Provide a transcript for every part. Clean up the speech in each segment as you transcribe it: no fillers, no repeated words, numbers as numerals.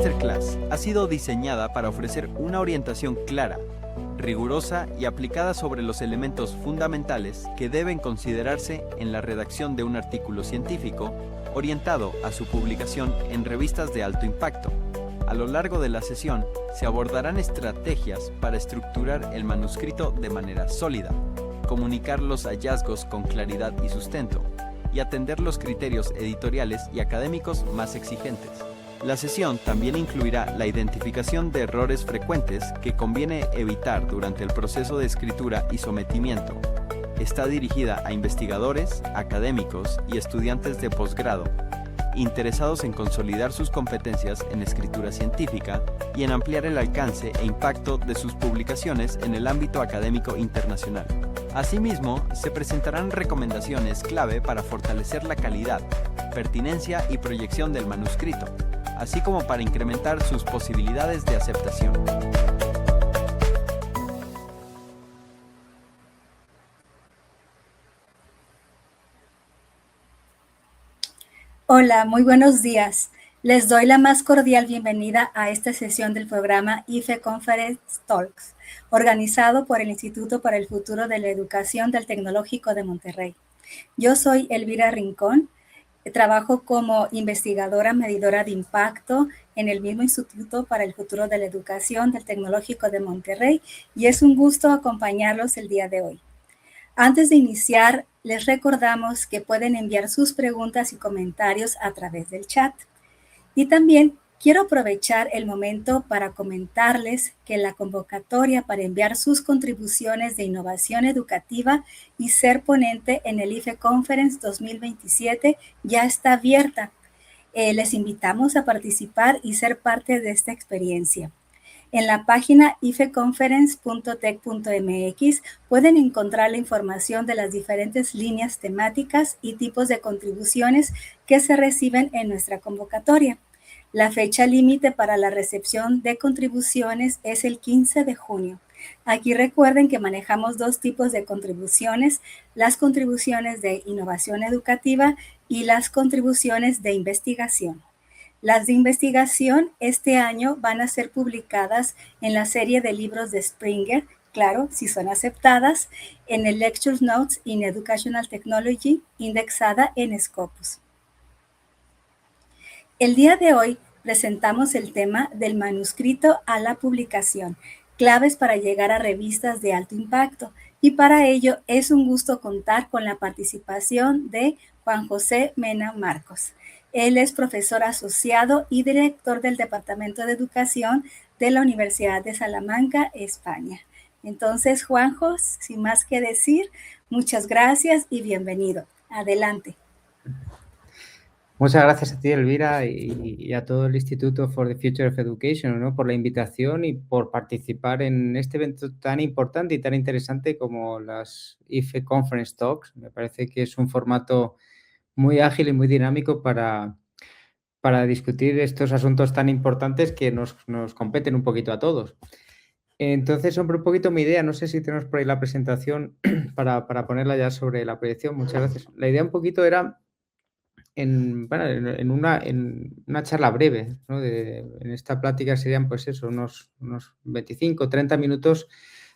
masterclass ha sido diseñada para ofrecer una orientación clara, rigurosa y aplicada sobre los elementos fundamentales que deben considerarse en la redacción de un artículo científico orientado a su publicación en revistas de alto impacto. A lo largo de la sesión se abordarán estrategias para estructurar el manuscrito de manera sólida, comunicar los hallazgos con claridad y sustento, y atender los criterios editoriales y académicos más exigentes. La sesión también incluirá la identificación de errores frecuentes que conviene evitar durante el proceso de escritura y sometimiento. Está dirigida a investigadores, académicos y estudiantes de posgrado, interesados en consolidar sus competencias en escritura científica y en ampliar el alcance e impacto de sus publicaciones en el ámbito académico internacional. Asimismo, se presentarán recomendaciones clave para fortalecer la calidad, pertinencia y proyección del manuscrito, así como para incrementar sus posibilidades de aceptación. Hola, muy buenos días. Les doy la más cordial bienvenida a esta sesión del programa IFE Conference Talks, organizado por el Instituto para el Futuro de la Educación del Tecnológico de Monterrey. Yo soy Elvira Rincón, trabajo como investigadora medidora de impacto en el mismo Instituto para el Futuro de la Educación del Tecnológico de Monterrey y es un gusto acompañarlos el día de hoy. Antes de iniciar, les recordamos que pueden enviar sus preguntas y comentarios a través del chat. Y también quiero aprovechar el momento para comentarles que la convocatoria para enviar sus contribuciones de innovación educativa y ser ponente en el IFE Conference 2027 ya está abierta. Les invitamos a participar y ser parte de esta experiencia. En la página ifeconference.tec.mx pueden encontrar la información de las diferentes líneas temáticas y tipos de contribuciones que se reciben en nuestra convocatoria. La fecha límite para la recepción de contribuciones es el 15 de junio. Aquí recuerden que manejamos dos tipos de contribuciones, las contribuciones de innovación educativa y las contribuciones de investigación. Las de investigación este año van a ser publicadas en la serie de libros de Springer, claro, si son aceptadas, en el Lecture Notes in Educational Technology, indexada en Scopus. El día de hoy presentamos el tema del manuscrito a la publicación, claves para llegar a revistas de alto impacto, y para ello es un gusto contar con la participación de Juan José Mena Marcos. Él es profesor asociado y director del Departamento de Educación de la Universidad de Salamanca, España. Entonces, Juanjo, sin más que decir, muchas gracias y bienvenido. Adelante. Muchas gracias a ti, Elvira, y a todo el Instituto for the Future of Education, ¿no?, por la invitación y por participar en este evento tan importante y tan interesante como las IFE Conference Talks. Me parece que es un formato muy ágil y muy dinámico para discutir estos asuntos tan importantes que nos competen un poquito a todos. Entonces, hombre, un poquito mi idea, no sé si tenemos por ahí la presentación para ponerla ya sobre la proyección. Muchas gracias. La idea un poquito era en una charla breve, ¿no? En esta plática serían, pues eso, unos 25, 30 minutos,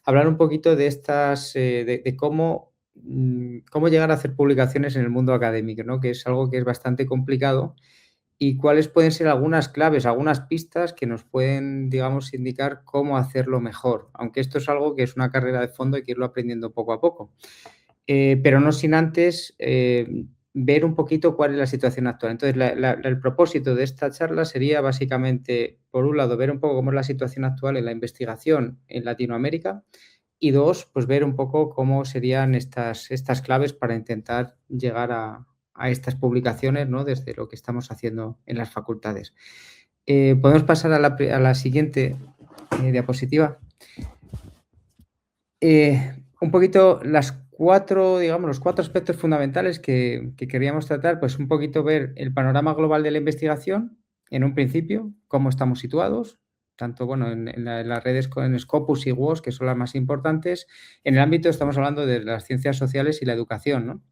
hablar un poquito de estas, de cómo llegar a hacer publicaciones en el mundo académico, ¿no?, que es algo que es bastante complicado, y cuáles pueden ser algunas claves, algunas pistas que nos pueden, digamos, indicar cómo hacerlo mejor, aunque esto es algo que es una carrera de fondo y que irlo aprendiendo poco a poco. Pero no sin antes ver un poquito cuál es la situación actual. Entonces, el propósito de esta charla sería básicamente, por un lado, ver un poco cómo es la situación actual en la investigación en Latinoamérica y dos, pues ver un poco cómo serían estas claves para intentar llegar a estas publicaciones, ¿no?, desde lo que estamos haciendo en las facultades. Podemos pasar a la siguiente diapositiva. Un poquito los cuatro aspectos fundamentales que queríamos tratar, pues un poquito ver el panorama global de la investigación, en un principio, cómo estamos situados, tanto en las redes con Scopus y WOS, que son las más importantes. En el ámbito estamos hablando de las ciencias sociales y la educación, ¿no?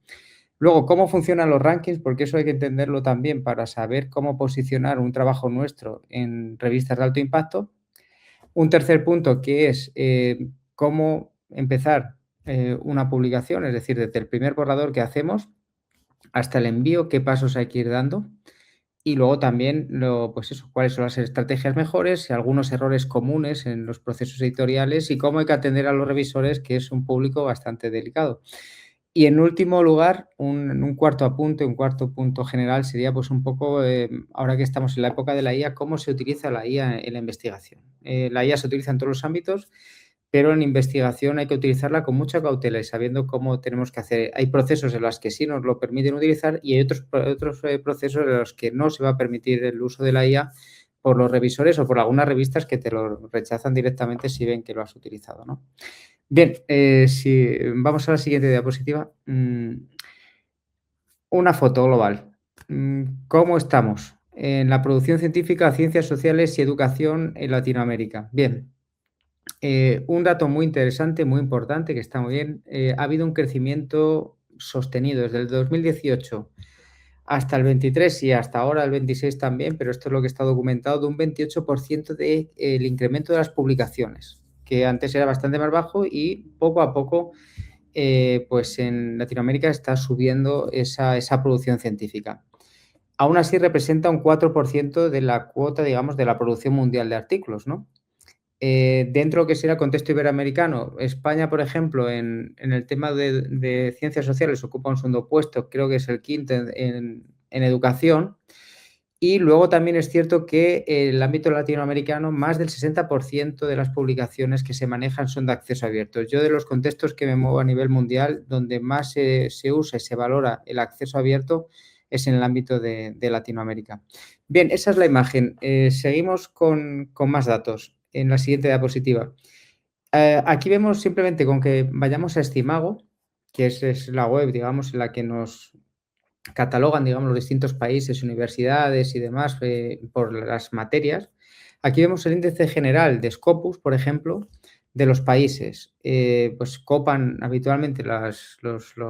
Luego, ¿cómo funcionan los rankings? Porque eso hay que entenderlo también para saber cómo posicionar un trabajo nuestro en revistas de alto impacto. Un tercer punto que es cómo empezar una publicación, es decir, desde el primer borrador que hacemos hasta el envío, qué pasos hay que ir dando. Y luego también, pues eso, cuáles son las estrategias mejores, algunos errores comunes en los procesos editoriales y cómo hay que atender a los revisores, que es un público bastante delicado. Y en último lugar, un cuarto punto general sería pues un poco, ahora que estamos en la época de la IA, cómo se utiliza la IA en la investigación. La IA se utiliza en todos los ámbitos, pero en investigación hay que utilizarla con mucha cautela y sabiendo cómo tenemos que hacer. Hay procesos en los que sí nos lo permiten utilizar y hay otros procesos en los que no se va a permitir el uso de la IA por los revisores o por algunas revistas que te lo rechazan directamente si ven que lo has utilizado, ¿no? Bien, si vamos a la siguiente diapositiva. Una foto global. ¿Cómo estamos en la producción científica, ciencias sociales y educación en Latinoamérica? Bien, un dato muy interesante, muy importante, que está muy bien. Ha habido un crecimiento sostenido desde el 2018 hasta el 23 y hasta ahora el 26 también, pero esto es lo que está documentado, de un 28% del incremento de las publicaciones, que antes era bastante más bajo y poco a poco pues en Latinoamérica está subiendo esa producción científica. Aún así representa un 4% de la cuota, digamos, de la producción mundial de artículos, ¿no? Dentro de lo que será el contexto iberoamericano, España, por ejemplo, en el tema de ciencias sociales ocupa un segundo puesto, creo que es el quinto en educación. Y luego también es cierto que el ámbito latinoamericano, más del 60% de las publicaciones que se manejan son de acceso abierto. Yo de los contextos que me muevo a nivel mundial, donde más se usa y se valora el acceso abierto es en el ámbito de Latinoamérica. Bien, esa es la imagen. Seguimos con más datos en la siguiente diapositiva. Aquí vemos simplemente con que vayamos a Estimago, que es la web, digamos, en la que nos catalogan, digamos, los distintos países, universidades y demás por las materias. Aquí vemos el índice general de Scopus, por ejemplo, de los países. Pues copan habitualmente las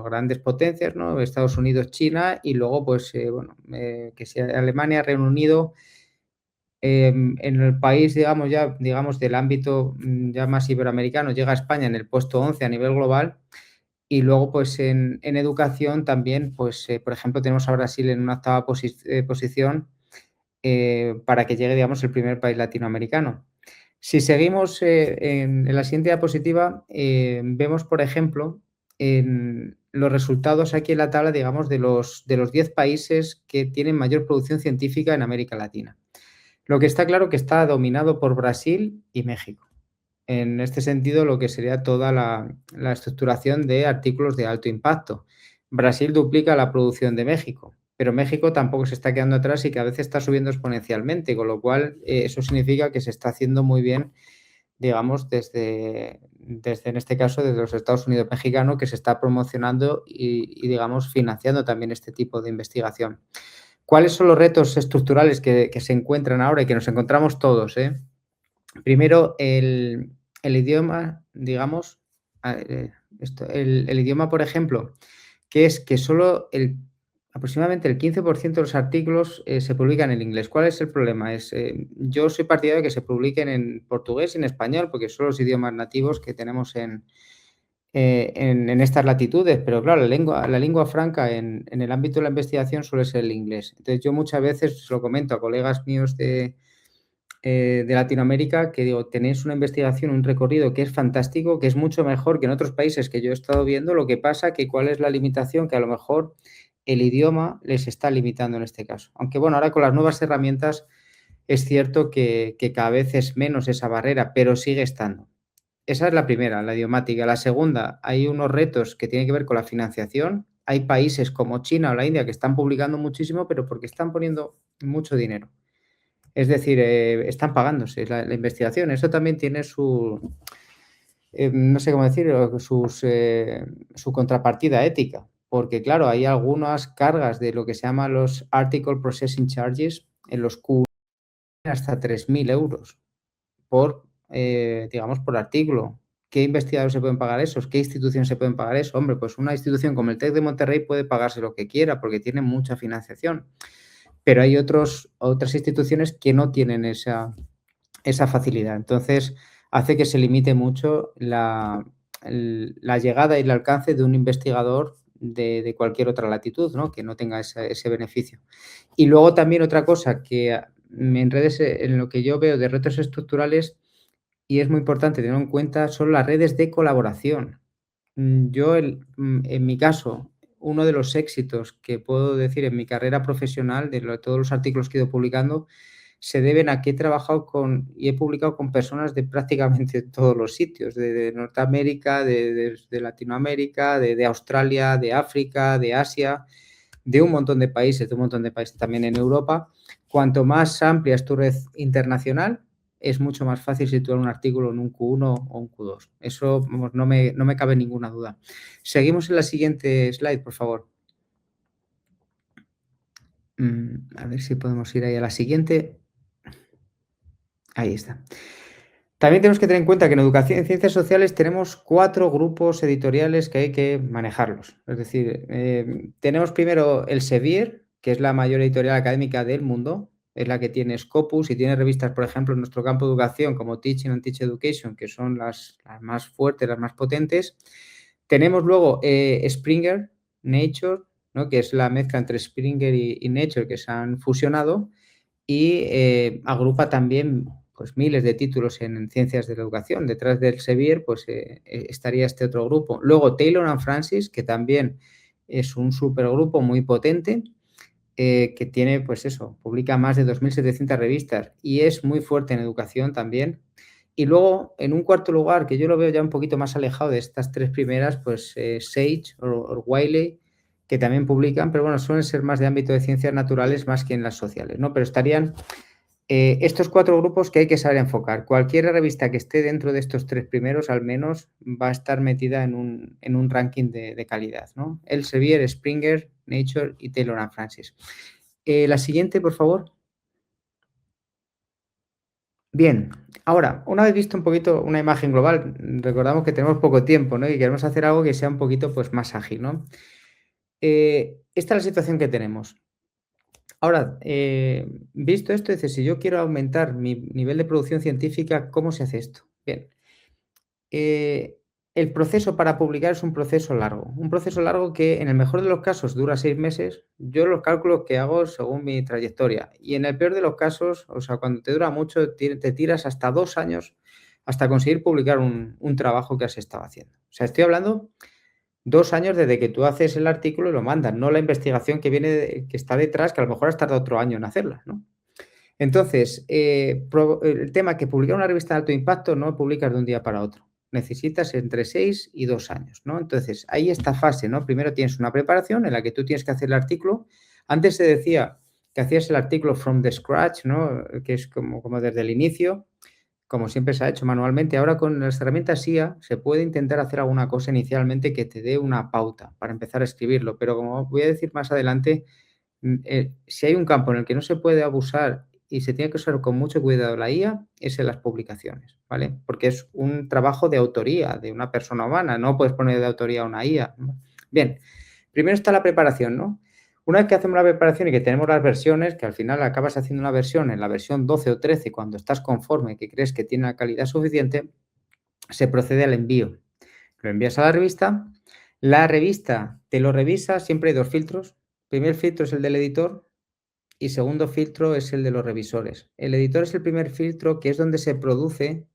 grandes potencias, ¿no? Estados Unidos, China y luego, pues, bueno, que sea Alemania, Reino Unido. En el país, digamos, del ámbito ya más iberoamericano, llega a España en el puesto 11 a nivel global. Y luego, pues en educación también, pues por ejemplo, tenemos a Brasil en una octava posición para que llegue, digamos, el primer país latinoamericano. Si seguimos en la siguiente diapositiva, vemos, por ejemplo, en los resultados aquí en la tabla, digamos, de los 10 países que tienen mayor producción científica en América Latina. Lo que está claro que está dominado por Brasil y México. En este sentido, lo que sería toda la estructuración de artículos de alto impacto. Brasil duplica la producción de México, pero México tampoco se está quedando atrás y que a veces está subiendo exponencialmente, con lo cual eso significa que se está haciendo muy bien, digamos, desde en este caso, desde los Estados Unidos mexicanos, que se está promocionando y, digamos, financiando también este tipo de investigación. ¿Cuáles son los retos estructurales que se encuentran ahora y que nos encontramos todos? Primero, el idioma, digamos, el idioma, por ejemplo, que es que solo aproximadamente el 15% de los artículos se publican en inglés. ¿Cuál es el problema? Yo soy partidario de que se publiquen en portugués y en español, porque son los idiomas nativos que tenemos en estas latitudes, pero claro, la lengua franca en el ámbito de la investigación suele ser el inglés. Entonces, yo muchas veces lo comento a colegas míos de Latinoamérica, que digo, tenéis una investigación, un recorrido que es fantástico, que es mucho mejor que en otros países que yo he estado viendo. Lo que pasa que cuál es la limitación, que a lo mejor el idioma les está limitando en este caso. Aunque bueno, ahora con las nuevas herramientas es cierto que cada vez es menos esa barrera, pero sigue estando. Esa es la primera, la idiomática. La segunda, hay unos retos que tienen que ver con la financiación. Hay países como China o la India que están publicando muchísimo, pero porque están poniendo mucho dinero. Es decir, están pagándose la investigación. Eso también tiene su, no sé cómo decir, su contrapartida ética. Porque, claro, hay algunas cargas de lo que se llama los Article Processing Charges en los Q hasta 3.000 euros por, digamos, por artículo, ¿Qué investigadores se pueden pagar esos? ¿Qué instituciones se pueden pagar eso? Hombre, pues una institución como el TEC de Monterrey puede pagarse lo que quiera porque tiene mucha financiación, pero hay otras instituciones que no tienen esa facilidad. Entonces, hace que se limite mucho la llegada y el alcance de un investigador de cualquier otra latitud, ¿no? Que no tenga ese beneficio. Y luego también otra cosa que en redes, en lo que yo veo de retos estructurales, y es muy importante tenerlo en cuenta, son las redes de colaboración. Yo, en mi caso, uno de los éxitos que puedo decir en mi carrera profesional, todos los artículos que he ido publicando, se deben a que he trabajado y he publicado con personas de prácticamente todos los sitios, de Norteamérica, de Latinoamérica, de Australia, de África, de Asia, de un montón de países también en Europa. Cuanto más amplia es tu red internacional, es mucho más fácil situar un artículo en un Q1 o un Q2. Eso no me cabe ninguna duda. Seguimos en la siguiente slide, por favor. A ver si podemos ir ahí a la siguiente. Ahí está. También tenemos que tener en cuenta que en educación y ciencias sociales tenemos 4 grupos editoriales que hay que manejarlos. Es decir, tenemos primero el Sevier, que es la mayor editorial académica del mundo, es la que tiene Scopus y tiene revistas, por ejemplo, en nuestro campo de educación como Teaching and Teach Education, que son las más fuertes, las más potentes. Tenemos luego Springer, Nature, ¿no? Que es la mezcla entre Springer y Nature que se han fusionado y agrupa también pues miles de títulos en ciencias de la educación. Detrás del Sevier pues estaría este otro grupo. Luego Taylor and Francis, que también es un supergrupo muy potente, que tiene, pues eso, publica más de 2.700 revistas y es muy fuerte en educación también. Y luego, en un cuarto lugar, que yo lo veo ya un poquito más alejado de estas 3 primeras, pues Sage o Wiley, que también publican, pero bueno, suelen ser más de ámbito de ciencias naturales más que en las sociales, ¿no? Pero estarían estos 4 grupos que hay que saber enfocar. Cualquier revista que esté dentro de estos 3 primeros, al menos, va a estar metida en un ranking de calidad, ¿no? Elsevier, Springer, Nature y Taylor and Francis. La siguiente, por favor. Bien, ahora, una vez visto un poquito una imagen global, recordamos que tenemos poco tiempo, ¿no? Y queremos hacer algo que sea un poquito pues, más ágil, ¿no? Esta es la situación que tenemos. Ahora, visto esto, dice, si yo quiero aumentar mi nivel de producción científica, ¿cómo se hace esto? Bien, el proceso para publicar es un proceso largo que en el mejor de los casos dura 6 meses. Yo los cálculos que hago según mi trayectoria y en el peor de los casos, o sea, cuando te dura mucho, te tiras hasta 2 años hasta conseguir publicar un trabajo que has estado haciendo. O sea, estoy hablando 2 años desde que tú haces el artículo y lo mandas, no la investigación que viene, que está detrás, que a lo mejor has tardado otro año en hacerla, ¿no? Entonces, el tema es que publicar una revista de alto impacto no publicas de un día para otro. Necesitas entre 6 y 2 años, ¿no? Entonces, hay esta fase, ¿no? Primero tienes una preparación en la que tú tienes que hacer el artículo. Antes se decía que hacías el artículo from the scratch, ¿no? Que es como desde el inicio, como siempre se ha hecho manualmente. Ahora con las herramientas IA se puede intentar hacer alguna cosa inicialmente que te dé una pauta para empezar a escribirlo, pero como voy a decir más adelante, si hay un campo en el que no se puede abusar y se tiene que usar con mucho cuidado la IA, es en las publicaciones, ¿vale? Porque es un trabajo de autoría de una persona humana, no puedes poner de autoría a una IA, ¿no? Bien, primero está la preparación, ¿no? Una vez que hacemos la preparación y que tenemos las versiones, que al final acabas haciendo una versión en la versión 12 o 13 cuando estás conforme, que crees que tiene la calidad suficiente, se procede al envío. Lo envías a la revista te lo revisa, siempre hay 2 filtros. Primer filtro es el del editor y segundo filtro es el de los revisores. El editor es el primer filtro, que es donde se produce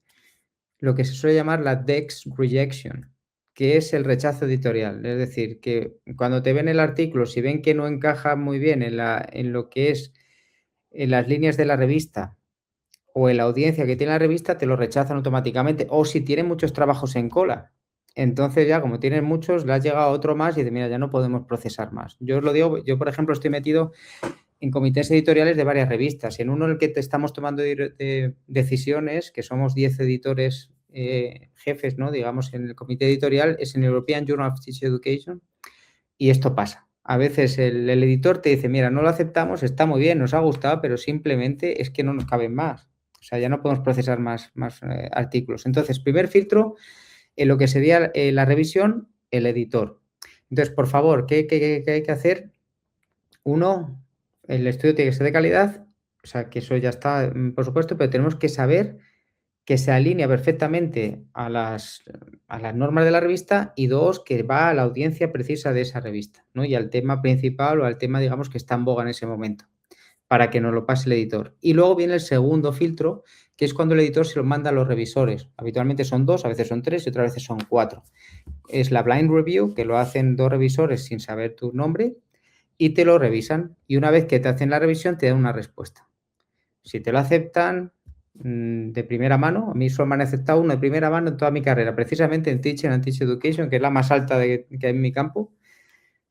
lo que se suele llamar la text rejection, que es el rechazo editorial. Es decir, que cuando te ven el artículo, si ven que no encaja muy bien en lo que es en las líneas de la revista o en la audiencia que tiene la revista, te lo rechazan automáticamente. O si tienen muchos trabajos en cola. Entonces ya como tienen muchos, le has llegado otro más y dice, mira, ya no podemos procesar más. Yo os lo digo, yo por ejemplo estoy metido en comités editoriales de varias revistas. En uno en el que te estamos tomando decisiones, que somos 10 editores jefes, ¿no? Digamos, en el comité editorial, es en European Journal of Teaching Education, y esto pasa. A veces el editor te dice, mira, no lo aceptamos, está muy bien, nos ha gustado, pero simplemente es que no nos caben más. O sea, ya no podemos procesar más artículos. Entonces, primer filtro en lo que sería la revisión, el editor. Entonces, por favor, ¿qué hay que hacer? Uno, el estudio tiene que ser de calidad, o sea, que eso ya está, por supuesto, pero tenemos que saber que se alinea perfectamente a las normas de la revista y dos, que va a la audiencia precisa de esa revista, ¿no? Y al tema principal o al tema, digamos, que está en boga en ese momento, para que nos lo pase el editor. Y luego viene el segundo filtro, que es cuando el editor se lo manda a los revisores. Habitualmente son 2, a veces son 3 y otras veces son 4. Es la blind review, que lo hacen 2 revisores sin saber tu nombre y te lo revisan. Y una vez que te hacen la revisión, te dan una respuesta. Si te lo aceptan de primera mano, a mí solo me han aceptado uno de primera mano en toda mi carrera, precisamente en Teaching and Teaching Education, que es la más alta que hay en mi campo.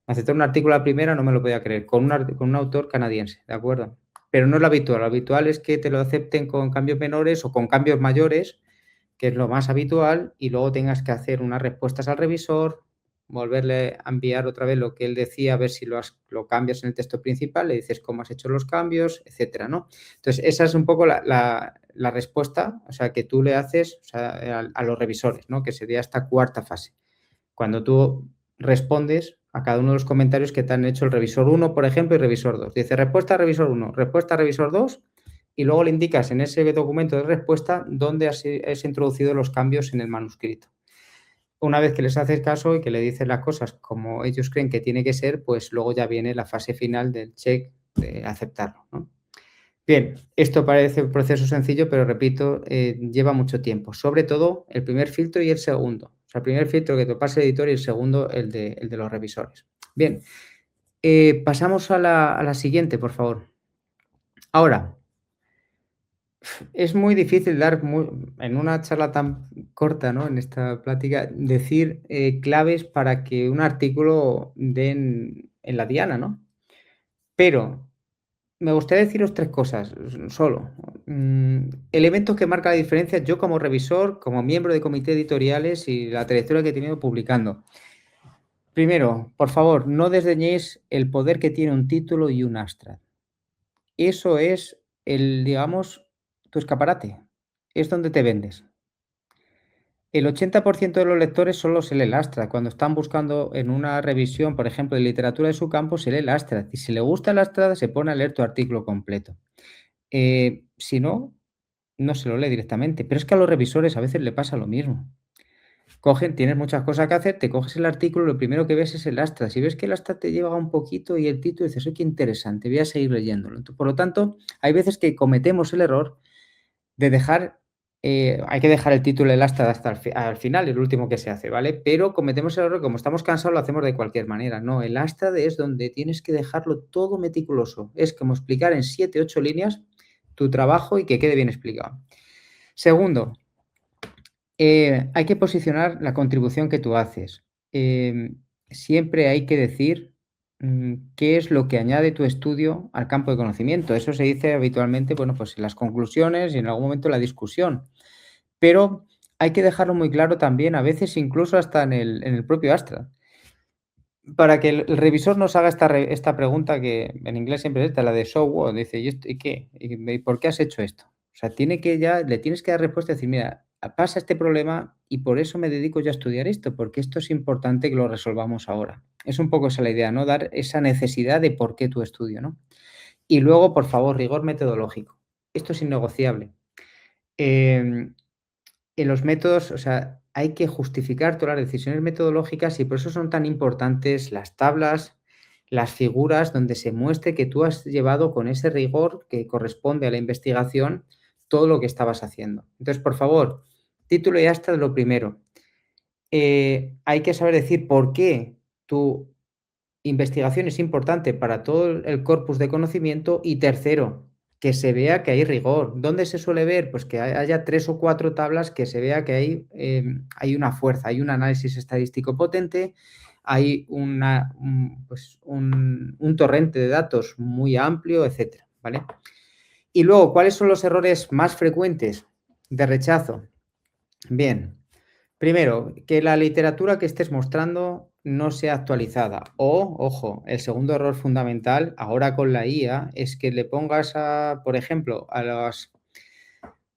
Aceptar un artículo a la primera no me lo podía creer, con un autor canadiense, ¿de acuerdo? Pero no es lo habitual. Lo habitual es que te lo acepten con cambios menores o con cambios mayores, que es lo más habitual, y luego tengas que hacer unas respuestas al revisor, volverle a enviar otra vez lo que él decía, a ver si lo cambias en el texto principal, le dices cómo has hecho los cambios, etcétera, ¿no? Entonces, esa es un poco la respuesta, o sea, que tú le haces, o sea, a los revisores, ¿no? Que sería esta cuarta fase. Cuando tú respondes a cada uno de los comentarios que te han hecho el revisor 1, por ejemplo, y revisor 2. Dice respuesta a revisor 1, respuesta a revisor 2, y luego le indicas en ese documento de respuesta dónde has introducido los cambios en el manuscrito. Una vez que les haces caso y que le dices las cosas como ellos creen que tiene que ser, pues luego ya viene la fase final del check de aceptarlo, ¿no? Bien, esto parece un proceso sencillo, pero repito, lleva mucho tiempo. Sobre todo el primer filtro y el segundo. O sea, el primer filtro que te pasa el editor y el segundo el de los revisores. Bien, pasamos a la siguiente, por favor. Ahora, es muy difícil en una charla tan corta, ¿no? En esta plática, decir claves para que un artículo den en la diana, ¿no? Pero me gustaría deciros 3 cosas, solo. Elementos que marcan la diferencia yo como revisor, como miembro de comité editoriales y la trayectoria que he tenido publicando. Primero, por favor, no desdeñéis el poder que tiene un título y un abstract. Eso es digamos, tu escaparate. Es donde te vendes. El 80% de los lectores solo se lee el abstract. Cuando están buscando en una revisión, por ejemplo, de literatura de su campo, se lee el abstract. Y si le gusta el abstract, se pone a leer tu artículo completo. Si no, no se lo lee directamente. Pero es que a los revisores a veces le pasa lo mismo. Tienes muchas cosas que hacer, te coges el artículo, lo primero que ves es el abstract. Si ves que el abstract te lleva un poquito y el título, dices, oye, qué interesante, voy a seguir leyéndolo. Por lo tanto, hay veces que cometemos el error de dejar, hay que dejar el título del abstract hasta al final, el último que se hace, ¿vale? Pero cometemos el error, como estamos cansados, lo hacemos de cualquier manera. No, el abstract es donde tienes que dejarlo todo meticuloso. Es como explicar en 7, 8 líneas tu trabajo y que quede bien explicado. Segundo, hay que posicionar la contribución que tú haces. Siempre hay que decir qué es lo que añade tu estudio al campo de conocimiento. Eso se dice habitualmente, bueno, pues en las conclusiones y en algún momento en la discusión. Pero hay que dejarlo muy claro también, a veces incluso hasta en el propio abstract. Para que el revisor nos haga esta pregunta que en inglés siempre es esta, la de so what, dice, ¿y qué? ¿Y por qué has hecho esto? O sea, le tienes que dar respuesta y decir, mira, pasa este problema y por eso me dedico yo a estudiar esto, porque esto es importante que lo resolvamos ahora. Es un poco esa la idea, ¿no? Dar esa necesidad de por qué tu estudio, ¿no? Y luego, por favor, rigor metodológico. Esto es innegociable. En los métodos, o sea, hay que justificar todas las decisiones metodológicas y por eso son tan importantes las tablas, las figuras donde se muestre que tú has llevado con ese rigor que corresponde a la investigación todo lo que estabas haciendo. Entonces, por favor, título y abstract lo primero. Hay que saber decir por qué tu investigación es importante para todo el corpus de conocimiento y tercero, que se vea que hay rigor. ¿Dónde se suele ver? Pues que haya 3 o 4 tablas que se vea que hay una fuerza, hay un análisis estadístico potente, hay un torrente de datos muy amplio, etcétera, ¿vale? Y luego, ¿cuáles son los errores más frecuentes de rechazo? Bien, primero, que la literatura que estés mostrando no sea actualizada. O, ojo, el segundo error fundamental ahora con la IA es que le pongas, por ejemplo,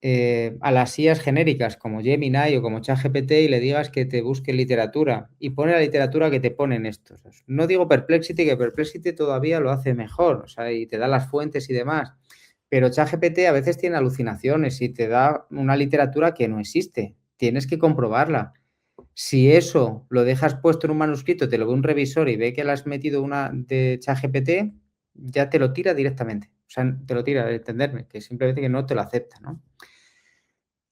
a las IAs genéricas como Gemini o como ChatGPT y le digas que te busque literatura y pone la literatura que te ponen estos. No digo Perplexity, que Perplexity todavía lo hace mejor, o sea, y te da las fuentes y demás, pero ChatGPT a veces tiene alucinaciones y te da una literatura que no existe. Tienes que comprobarla. Si eso lo dejas puesto en un manuscrito, te lo ve un revisor y ve que le has metido una de ChatGPT, ya te lo tira directamente. O sea, te lo tira, de entenderme, que simplemente que no te lo acepta, ¿no?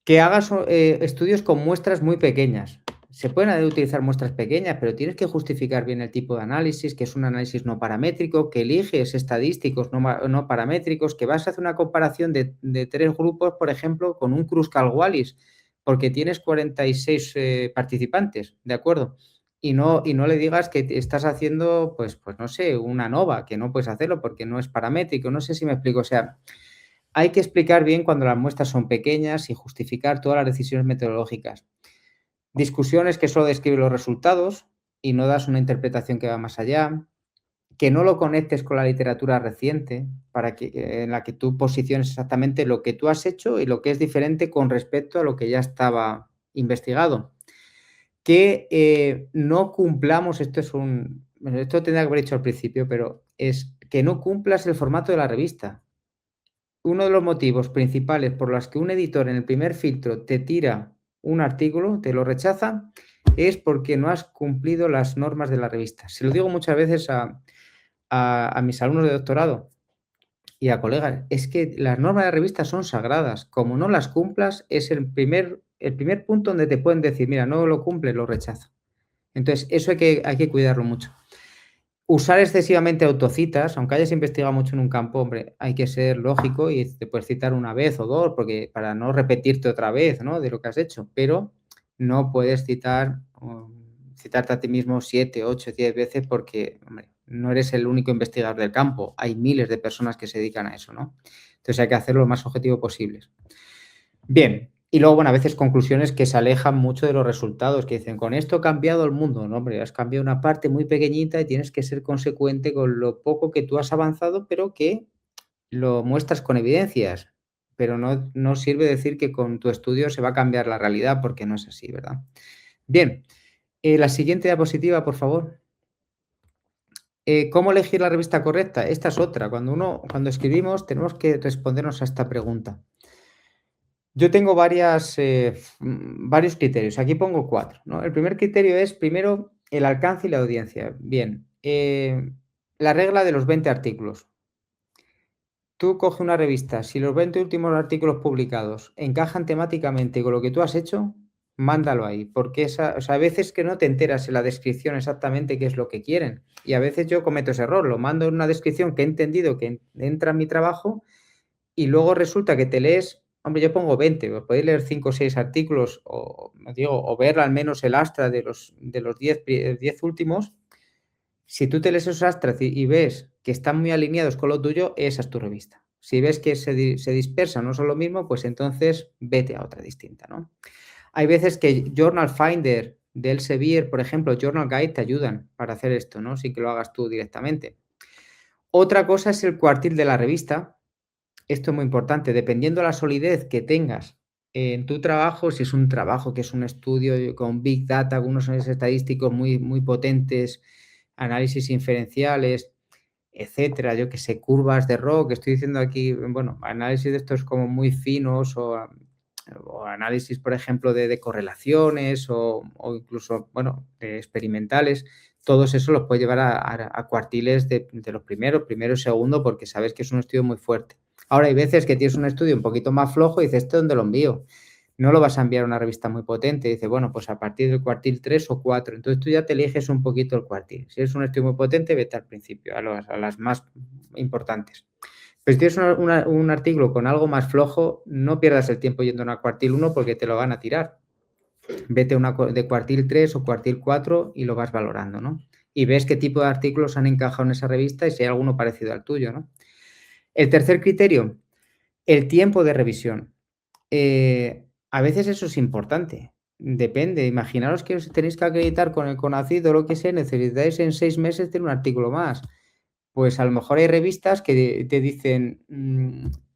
Que hagas estudios con muestras muy pequeñas. Se pueden utilizar muestras pequeñas, pero tienes que justificar bien el tipo de análisis, que es un análisis no paramétrico, que eliges estadísticos no paramétricos, que vas a hacer una comparación de 3 grupos, por ejemplo, con un Kruskal-Wallis, porque tienes 46 participantes, ¿de acuerdo? Y no le digas que estás haciendo, pues no sé, una ANOVA, que no puedes hacerlo porque no es paramétrico. No sé si me explico. O sea, hay que explicar bien cuando las muestras son pequeñas y justificar todas las decisiones metodológicas. Discusiones que solo describen los resultados y no das una interpretación que va más allá. Que no lo conectes con la literatura reciente en la que tú posiciones exactamente lo que tú has hecho y lo que es diferente con respecto a lo que ya estaba investigado. Que no cumplamos, esto tendría que haber dicho al principio, pero es que no cumplas el formato de la revista. Uno de los motivos principales por los que un editor en el primer filtro te tira un artículo, te lo rechaza, es porque no has cumplido las normas de la revista. Se lo digo muchas veces a mis alumnos de doctorado y a colegas, es que las normas de la revista son sagradas. Como no las cumplas, es el primer punto donde te pueden decir, mira, no lo cumples, lo rechazo. Entonces, eso hay que cuidarlo mucho. Usar excesivamente autocitas, aunque hayas investigado mucho en un campo, hombre, hay que ser lógico y te puedes citar una vez o dos, porque para no repetirte otra vez, ¿no?, de lo que has hecho, pero no puedes citarte a ti mismo 7, 8, 10 veces porque, hombre, no eres el único investigador del campo, hay miles de personas que se dedican a eso, ¿no? Entonces hay que hacerlo lo más objetivo posible. Bien. Y luego, bueno, a veces conclusiones que se alejan mucho de los resultados, que dicen, con esto ha cambiado el mundo. No, hombre, has cambiado una parte muy pequeñita y tienes que ser consecuente con lo poco que tú has avanzado, pero que lo muestras con evidencias. Pero no sirve decir que con tu estudio se va a cambiar la realidad, porque no es así, ¿verdad? Bien, la siguiente diapositiva, por favor. ¿Cómo elegir la revista correcta? Esta es otra. Cuando escribimos tenemos que respondernos a esta pregunta. Yo tengo varios criterios. Aquí pongo 4, ¿no? El primer criterio es, primero, el alcance y la audiencia. Bien, la regla de los 20 artículos. Tú coges una revista, si los 20 últimos artículos publicados encajan temáticamente con lo que tú has hecho, mándalo ahí, porque a veces que no te enteras en la descripción exactamente qué es lo que quieren. Y a veces yo cometo ese error, lo mando en una descripción que he entendido que entra en mi trabajo y luego resulta que te lees. Hombre, yo pongo 20, os podéis leer 5 o 6 artículos o ver al menos el astra de los 10 últimos. Si tú te lees esos astras y ves que están muy alineados con lo tuyo, esa es tu revista. Si ves que se dispersan, no son lo mismo, pues entonces vete a otra distinta, ¿no? Hay veces que Journal Finder de Elsevier, por ejemplo, Journal Guide te ayudan para hacer esto, ¿no? Sin que lo hagas tú directamente. Otra cosa es el cuartil de la revista. Esto es muy importante, dependiendo de la solidez que tengas en tu trabajo, si es un trabajo que es un estudio con Big Data, algunos análisis estadísticos muy, muy potentes, análisis inferenciales, etcétera, yo que sé, curvas de ROC, estoy diciendo aquí, bueno, análisis de estos como muy finos o análisis, por ejemplo, de correlaciones o incluso, bueno, experimentales, todos esos los puedes llevar a cuartiles de los primero y segundo porque sabes que es un estudio muy fuerte. Ahora, hay veces que tienes un estudio un poquito más flojo y dices, ¿esto dónde lo envío? No lo vas a enviar a una revista muy potente. Dice, bueno, pues a partir del cuartil 3 o 4. Entonces tú ya te eliges un poquito el cuartil. Si es un estudio muy potente, vete al principio, a las más importantes. Pero si tienes un artículo con algo más flojo, no pierdas el tiempo yendo a una cuartil 1 porque te lo van a tirar. Vete de cuartil 3 o cuartil 4 y lo vas valorando, ¿no? Y ves qué tipo de artículos han encajado en esa revista y si hay alguno parecido al tuyo, ¿no? El tercer criterio, el tiempo de revisión. A veces eso es importante. Depende. Imaginaros que os tenéis que acreditar con el CONACYT o lo que sea, necesitáis en 6 meses tener un artículo más. Pues a lo mejor hay revistas que te dicen,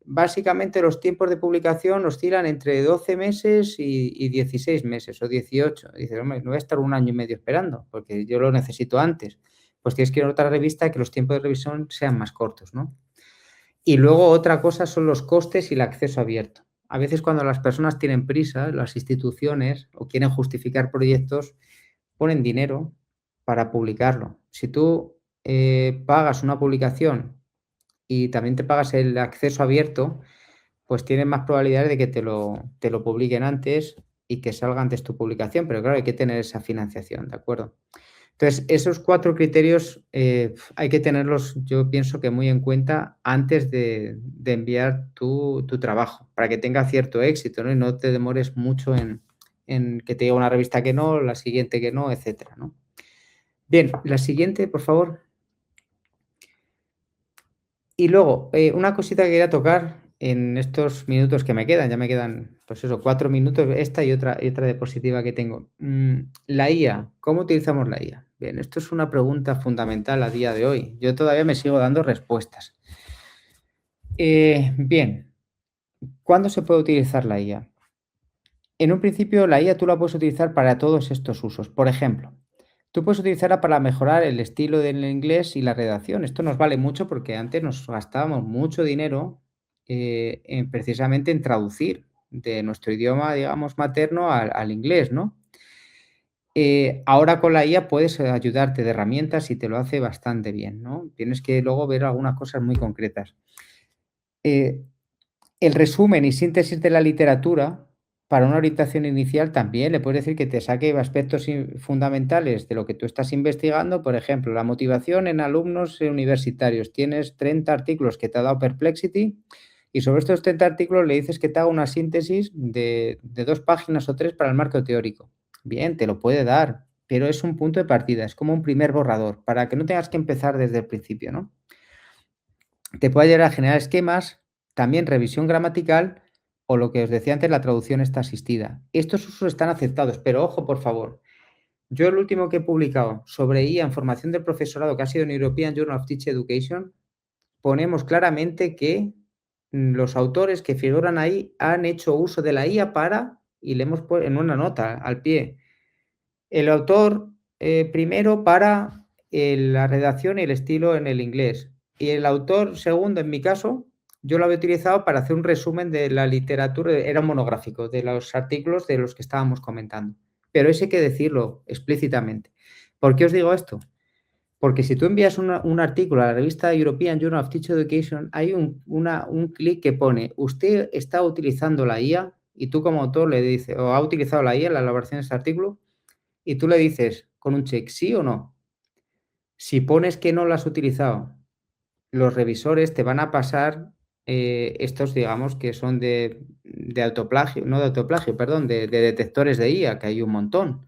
básicamente los tiempos de publicación oscilan entre 12 meses y 16 meses o 18. Dices, hombre, no voy a estar un año y medio esperando porque yo lo necesito antes. Pues tienes que ir a otra revista que los tiempos de revisión sean más cortos, ¿no? Y luego otra cosa son los costes y el acceso abierto. A veces cuando las personas tienen prisa, las instituciones, o quieren justificar proyectos, ponen dinero para publicarlo. Si tú pagas una publicación y también te pagas el acceso abierto, pues tienes más probabilidades de que te lo publiquen antes y que salga antes tu publicación. Pero claro, hay que tener esa financiación, ¿de acuerdo? Entonces, esos 4 criterios hay que tenerlos, yo pienso que muy en cuenta antes de enviar tu trabajo, para que tenga cierto éxito, ¿no? Y no te demores mucho en que te diga una revista que no, la siguiente que no, etcétera, ¿no? Bien, la siguiente, por favor. Y luego, una cosita que quería tocar en estos minutos que me quedan, ya me quedan, pues eso, 4 minutos, esta y otra diapositiva que tengo. La IA, ¿cómo utilizamos la IA? Bien, esto es una pregunta fundamental a día de hoy. Yo todavía me sigo dando respuestas. Bien, ¿cuándo se puede utilizar la IA? En un principio, la IA tú la puedes utilizar para todos estos usos. Por ejemplo, tú puedes utilizarla para mejorar el estilo del inglés y la redacción. Esto nos vale mucho porque antes nos gastábamos mucho dinero precisamente en traducir de nuestro idioma, digamos, materno al inglés, ¿no? Ahora con la IA puedes ayudarte de herramientas y te lo hace bastante bien, ¿no? Tienes que luego ver algunas cosas muy concretas. El resumen y síntesis de la literatura para una orientación inicial también le puedes decir que te saque aspectos fundamentales de lo que tú estás investigando. Por ejemplo, la motivación en alumnos universitarios. Tienes 30 artículos que te ha dado Perplexity y sobre estos 30 artículos le dices que te haga una síntesis de 2 páginas o 3 para el marco teórico. Bien, te lo puede dar, pero es un punto de partida, es como un primer borrador, para que no tengas que empezar desde el principio, ¿no? Te puede ayudar a generar esquemas, también revisión gramatical o lo que os decía antes, la traducción está asistida. Estos usos están aceptados, pero ojo, por favor. Yo el último que he publicado sobre IA en formación del profesorado, que ha sido en European Journal of Teacher Education, ponemos claramente que los autores que figuran ahí han hecho uso de la IA para, y le hemos puesto en una nota al pie, el autor primero para la redacción y el estilo en el inglés. Y el autor segundo, en mi caso, yo lo había utilizado para hacer un resumen de la literatura, era un monográfico, de los artículos de los que estábamos comentando. Pero eso hay que decirlo explícitamente. ¿Por qué os digo esto? Porque si tú envías un artículo a la revista European Journal of Teacher Education, hay un clic que pone, usted está utilizando la IA, y tú como autor le dices, o ha utilizado la IA en la elaboración de este artículo, y tú le dices con un check, sí o no. Si pones que no lo has utilizado, los revisores te van a pasar estos, digamos, que son de autoplagio, no de autoplagio, perdón, de detectores de IA, que hay un montón,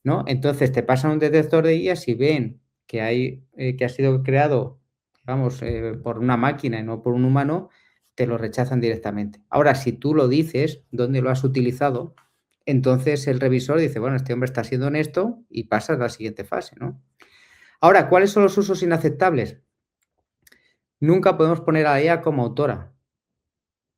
¿no? Entonces te pasan un detector de IA si ven que hay que ha sido creado, digamos, por una máquina y no por un humano, te lo rechazan directamente. Ahora, si tú lo dices, dónde lo has utilizado, entonces el revisor dice, bueno, este hombre está siendo honesto y pasa a la siguiente fase, ¿no? Ahora, ¿cuáles son los usos inaceptables? Nunca podemos poner a la IA como autora,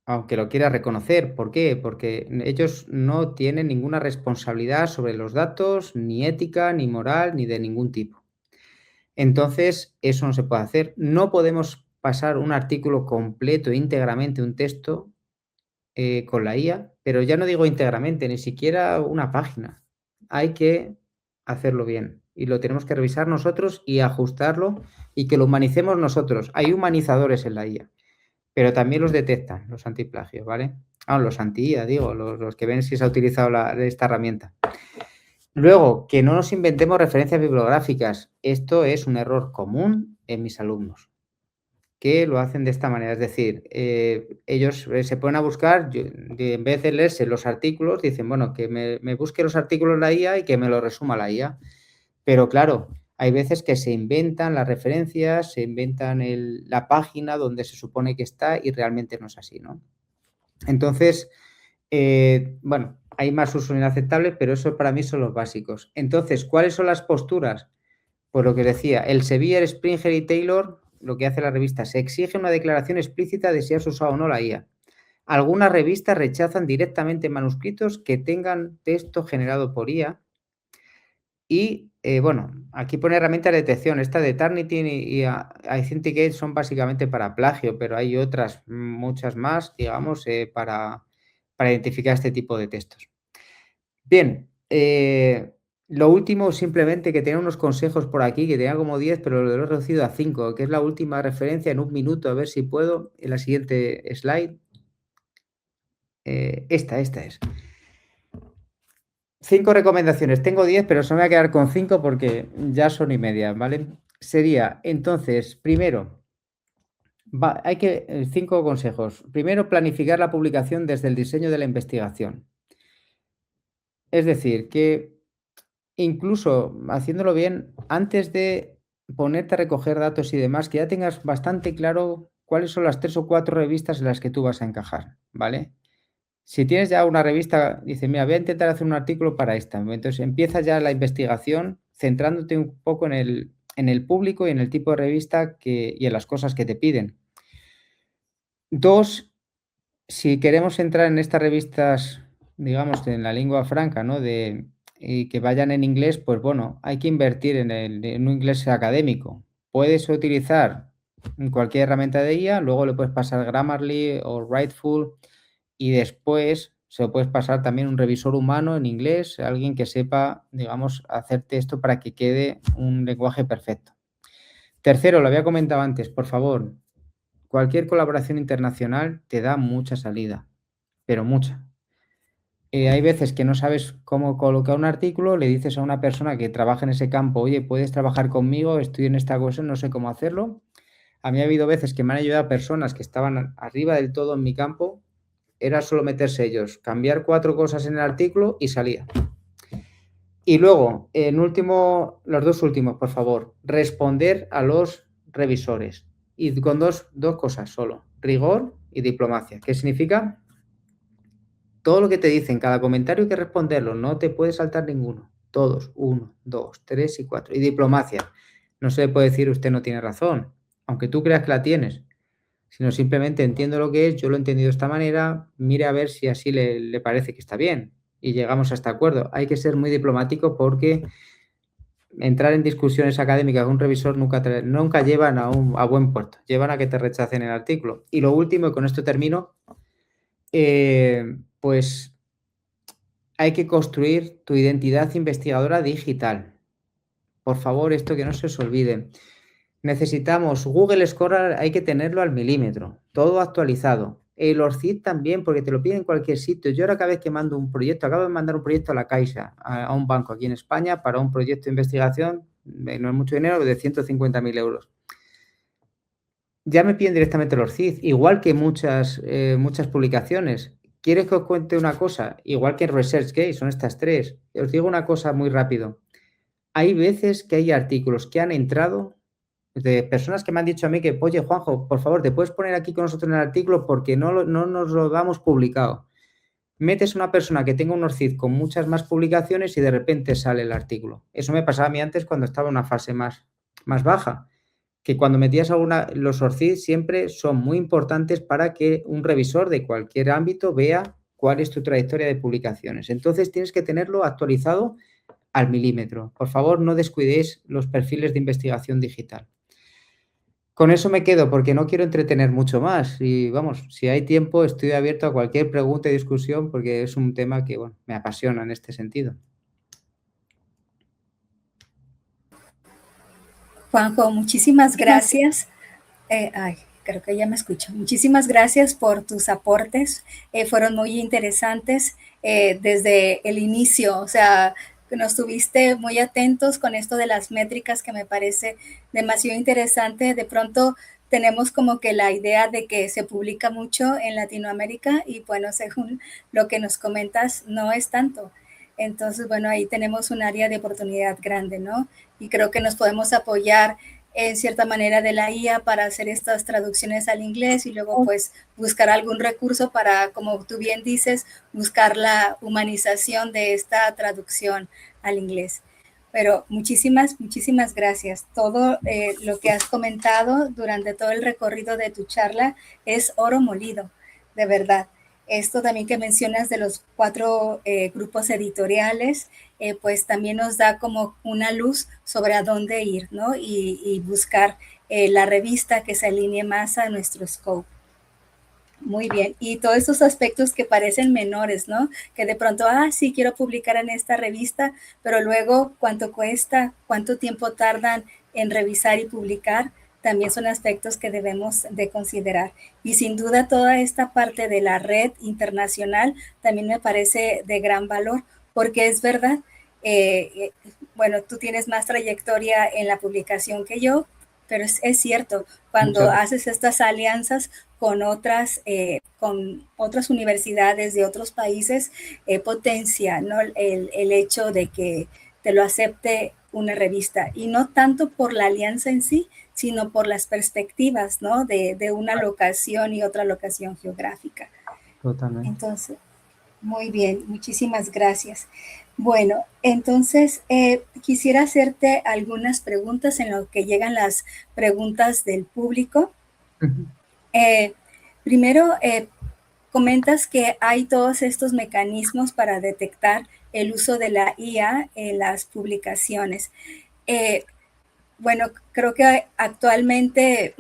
aunque lo quiera reconocer. ¿Por qué? Porque ellos no tienen ninguna responsabilidad sobre los datos, ni ética, ni moral, ni de ningún tipo. Entonces, eso no se puede hacer. No podemos pasar un artículo completo, íntegramente, un texto, con la IA, pero ya no digo íntegramente, ni siquiera una página. Hay que hacerlo bien y lo tenemos que revisar nosotros y ajustarlo y que lo humanicemos nosotros. Hay humanizadores en la IA, pero también los detectan, los antiplagios, ¿vale? Los anti-IA, digo, los que ven si se ha utilizado esta herramienta. Luego, que no nos inventemos referencias bibliográficas. Esto es un error común en mis alumnos, que lo hacen de esta manera. Es decir, ellos se ponen a buscar, en vez de leerse los artículos, dicen, bueno, que me busque los artículos la IA y que me lo resuma la IA. Pero claro, hay veces que se inventan las referencias, se inventan la página donde se supone que está y realmente no es así, ¿no? Entonces, bueno, hay más usos inaceptables, pero eso para mí son los básicos. Entonces, ¿cuáles son las posturas? Pues lo que decía, el Sevier, Springer y Taylor lo que hace la revista, se exige una declaración explícita de si has usado o no la IA. Algunas revistas rechazan directamente manuscritos que tengan texto generado por IA. Y, bueno, aquí pone herramientas de detección. Esta de Turnitin y Authenticate son básicamente para plagio, pero hay otras, muchas más, digamos, para identificar este tipo de textos. Bien, lo último, simplemente que tenía unos consejos por aquí, que tenía como 10, pero lo he reducido a 5, que es la última referencia en un minuto, a ver si puedo, en la siguiente slide. Esta es. 5 recomendaciones. Tengo 10, pero se me voy a quedar con 5 porque ya son y media, ¿vale? Sería, entonces, primero, hay que 5 consejos. Primero, planificar la publicación desde el diseño de la investigación. Es decir, que incluso haciéndolo bien, antes de ponerte a recoger datos y demás, que ya tengas bastante claro cuáles son las 3 o 4 revistas en las que tú vas a encajar, ¿vale? Si tienes ya una revista, dices, mira, voy a intentar hacer un artículo para esta. Entonces empiezas ya la investigación centrándote un poco en el público y en el tipo de revista y en las cosas que te piden. 2, si queremos entrar en estas revistas, digamos, en la lengua franca, ¿no? Y que vayan en inglés, pues bueno, hay que invertir en un inglés académico. Puedes utilizar cualquier herramienta de IA, luego le puedes pasar Grammarly o Writeful y después se lo puedes pasar también un revisor humano en inglés, alguien que sepa, digamos, hacerte esto para que quede un lenguaje perfecto. Tercero, lo había comentado antes, por favor, cualquier colaboración internacional te da mucha salida, pero mucha. Hay veces que no sabes cómo colocar un artículo, le dices a una persona que trabaja en ese campo, oye, ¿puedes trabajar conmigo? Estoy en esta cosa, no sé cómo hacerlo. A mí ha habido veces que me han ayudado personas que estaban arriba del todo en mi campo, era solo meterse ellos, cambiar 4 cosas en el artículo y salía. Y luego, los 2 últimos, por favor, responder a los revisores. Y con dos cosas solo, rigor y diplomacia. ¿Qué significa? Todo lo que te dicen, cada comentario hay que responderlo, no te puedes saltar ninguno. Todos, 1, 2, 3 y 4. Y diplomacia. No se le puede decir usted no tiene razón, aunque tú creas que la tienes, sino simplemente entiendo lo que es, yo lo he entendido de esta manera, mire a ver si así le parece que está bien y llegamos a este acuerdo. Hay que ser muy diplomático porque entrar en discusiones académicas con un revisor nunca llevan a buen puerto, llevan a que te rechacen el artículo. Y lo último, y con esto termino, pues hay que construir tu identidad investigadora digital. Por favor, esto que no se os olvide. Necesitamos Google Scholar, hay que tenerlo al milímetro, todo actualizado. El ORCID también, porque te lo piden en cualquier sitio. Yo ahora cada vez que mando un proyecto, acabo de mandar un proyecto a la Caixa, a un banco aquí en España, para un proyecto de investigación, no es mucho dinero, de 150.000 euros. Ya me piden directamente el ORCID, igual que muchas publicaciones. ¿Quieres que os cuente una cosa? Igual que en ResearchGate, son estas 3. Os digo una cosa muy rápido. Hay veces que hay artículos que han entrado de personas que me han dicho a mí que, oye, Juanjo, por favor, ¿te puedes poner aquí con nosotros en el artículo? Porque no nos lo damos publicado. Metes una persona que tenga un ORCID con muchas más publicaciones y de repente sale el artículo. Eso me pasaba a mí antes cuando estaba en una fase más baja, que cuando metías los ORCID siempre son muy importantes para que un revisor de cualquier ámbito vea cuál es tu trayectoria de publicaciones. Entonces tienes que tenerlo actualizado al milímetro. Por favor, no descuidéis los perfiles de investigación digital. Con eso me quedo porque no quiero entretener mucho más y vamos, si hay tiempo estoy abierto a cualquier pregunta y discusión porque es un tema que bueno, me apasiona en este sentido. Juanjo, muchísimas gracias. Creo que ya me escucho. Muchísimas gracias por tus aportes. Fueron muy interesantes desde el inicio. O sea, nos tuviste muy atentos con esto de las métricas que me parece demasiado interesante. De pronto tenemos como que la idea de que se publica mucho en Latinoamérica y bueno, según lo que nos comentas, no es tanto. Entonces, bueno, ahí tenemos un área de oportunidad grande, ¿no? Y creo que nos podemos apoyar en cierta manera de la IA para hacer estas traducciones al inglés y luego pues buscar algún recurso para, como tú bien dices, buscar la humanización de esta traducción al inglés. Pero muchísimas gracias. Todo lo que has comentado durante todo el recorrido de tu charla es oro molido, de verdad. Esto también que mencionas de los 4 grupos editoriales, pues también nos da como una luz sobre a dónde ir, ¿no? Y buscar la revista que se alinee más a nuestro scope. Muy bien. Y todos esos aspectos que parecen menores, ¿no? Que de pronto, sí, quiero publicar en esta revista, pero luego cuánto cuesta, cuánto tiempo tardan en revisar y publicar, también son aspectos que debemos de considerar. Y sin duda toda esta parte de la red internacional también me parece de gran valor, porque es verdad, bueno, tú tienes más trayectoria en la publicación que yo, pero es cierto, cuando haces estas alianzas con otras universidades de otros países, potencia, ¿no? el hecho de que te lo acepte una revista, y no tanto por la alianza en sí, sino por las perspectivas, ¿no? de una locación y otra locación geográfica. Totalmente. Entonces, muy bien, muchísimas gracias. Bueno, entonces quisiera hacerte algunas preguntas en lo que llegan las preguntas del público. Primero, comentas que hay todos estos mecanismos para detectar el uso de la IA en las publicaciones. Bueno, creo que actualmente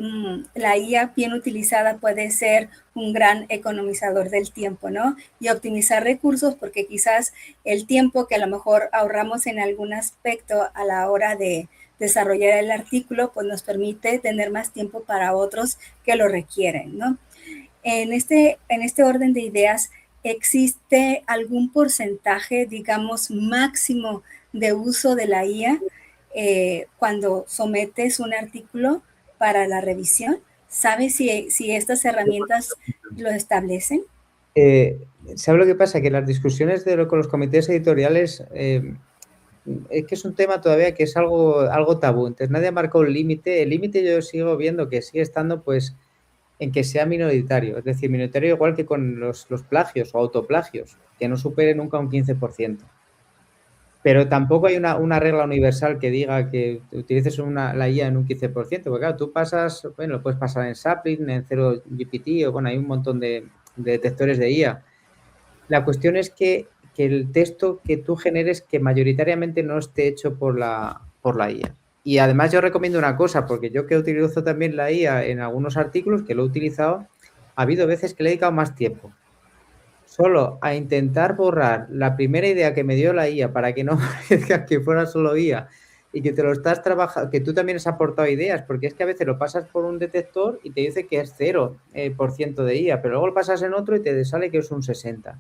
la IA bien utilizada puede ser un gran economizador del tiempo, ¿no? Y optimizar recursos, porque quizás el tiempo que a lo mejor ahorramos en algún aspecto a la hora de desarrollar el artículo, pues nos permite tener más tiempo para otros que lo requieren, ¿no? En este orden de ideas, ¿existe algún porcentaje, digamos, máximo de uso de la IA cuando sometes un artículo para la revisión? ¿Sabes si estas herramientas lo establecen? ¿Sabe lo que pasa? Que las discusiones con los comités editoriales es que es un tema todavía que es algo tabú. Entonces nadie ha marcado un límite. El límite yo sigo viendo que sigue estando pues en que sea minoritario. Es decir, minoritario igual que con los plagios o autoplagios, que no supere nunca un 15%. Pero tampoco hay una regla universal que diga que utilices la IA en un 15%, porque claro, tú pasas, bueno, lo puedes pasar en Sapling, en Zero GPT, o bueno, hay un montón de detectores de IA. La cuestión es que el texto que tú generes que mayoritariamente no esté hecho por la IA. Y además yo recomiendo una cosa, porque yo que utilizo también la IA en algunos artículos, que lo he utilizado, ha habido veces que le he dedicado más tiempo solo a intentar borrar la primera idea que me dio la IA para que no parezca que fuera solo IA y que te lo estás trabajando, que tú también has aportado ideas, porque es que a veces lo pasas por un detector y te dice que es 0% de IA, pero luego lo pasas en otro y te sale que es un 60%.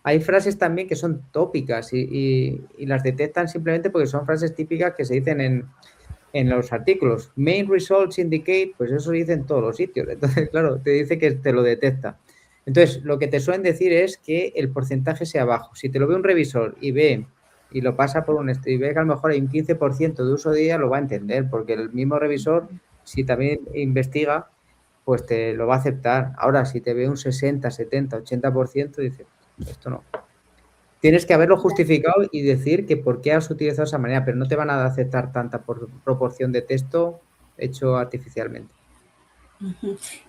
Hay frases también que son tópicas y las detectan simplemente porque son frases típicas que se dicen en los artículos. Main results indicate, pues eso se dice en todos los sitios. Entonces, claro, te dice que te lo detecta. Entonces, lo que te suelen decir es que el porcentaje sea bajo. Si te lo ve un revisor y ve y lo pasa por y ve que a lo mejor hay un 15% de uso de IA, lo va a entender, porque el mismo revisor, si también investiga, pues te lo va a aceptar. Ahora, si te ve un 60, 70, 80%, dice, esto no. Tienes que haberlo justificado y decir que por qué has utilizado esa manera, pero no te van a aceptar tanta proporción de texto hecho artificialmente.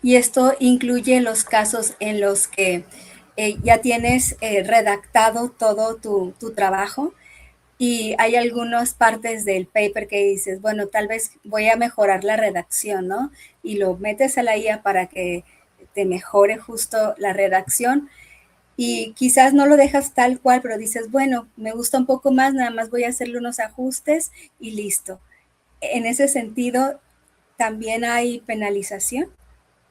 Y esto incluye los casos en los que ya tienes redactado todo tu trabajo y hay algunas partes del paper que dices, bueno, tal vez voy a mejorar la redacción, ¿no? Y lo metes a la IA para que te mejore justo la redacción y quizás no lo dejas tal cual, pero dices, bueno, me gusta un poco más, nada más voy a hacerle unos ajustes y listo. En ese sentido, ¿también hay penalización?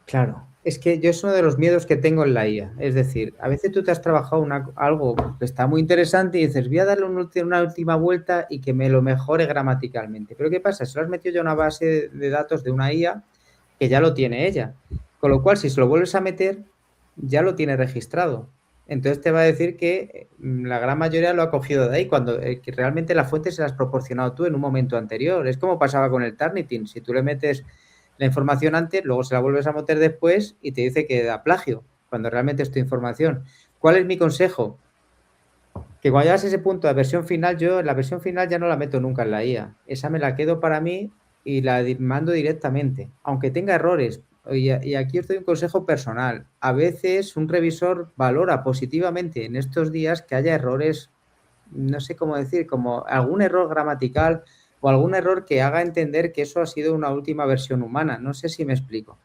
Claro, es que yo es uno de los miedos que tengo en la IA. Es decir, a veces tú te has trabajado algo que está muy interesante y dices, voy a darle una última vuelta y que me lo mejore gramaticalmente. Pero ¿qué pasa? Se lo has metido ya a una base de datos de una IA que ya lo tiene ella. Con lo cual, si se lo vuelves a meter, ya lo tiene registrado. Entonces te va a decir que la gran mayoría lo ha cogido de ahí, cuando que realmente la fuente se la has proporcionado tú en un momento anterior. Es como pasaba con el Turnitin. Si tú le metes la información antes, luego se la vuelves a meter después y te dice que da plagio, cuando realmente es tu información. ¿Cuál es mi consejo? Que cuando llegas a ese punto de versión final, yo la versión final ya no la meto nunca en la IA. Esa me la quedo para mí y la mando directamente, aunque tenga errores. Y aquí os doy un consejo personal. A veces un revisor valora positivamente en estos días que haya errores, no sé cómo decir, como algún error gramatical o algún error que haga entender que eso ha sido una última versión humana. No sé si me explico.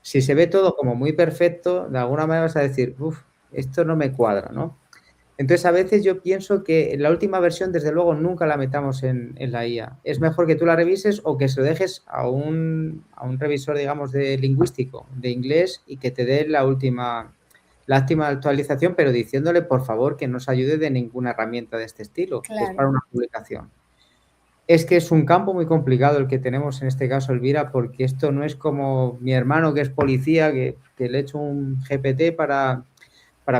Si se ve todo como muy perfecto, de alguna manera vas a decir, uff, esto no me cuadra, ¿no? Entonces, a veces yo pienso que la última versión, desde luego, nunca la metamos en la IA. Es mejor que tú la revises o que se lo dejes a un revisor, digamos, de lingüístico, de inglés, y que te dé la última actualización, pero diciéndole, por favor, que no se ayude de ninguna herramienta de este estilo, que es para Claro, una publicación. Es que es un campo muy complicado el que tenemos en este caso, Elvira, porque esto no es como mi hermano que es policía, que le he hecho un GPT para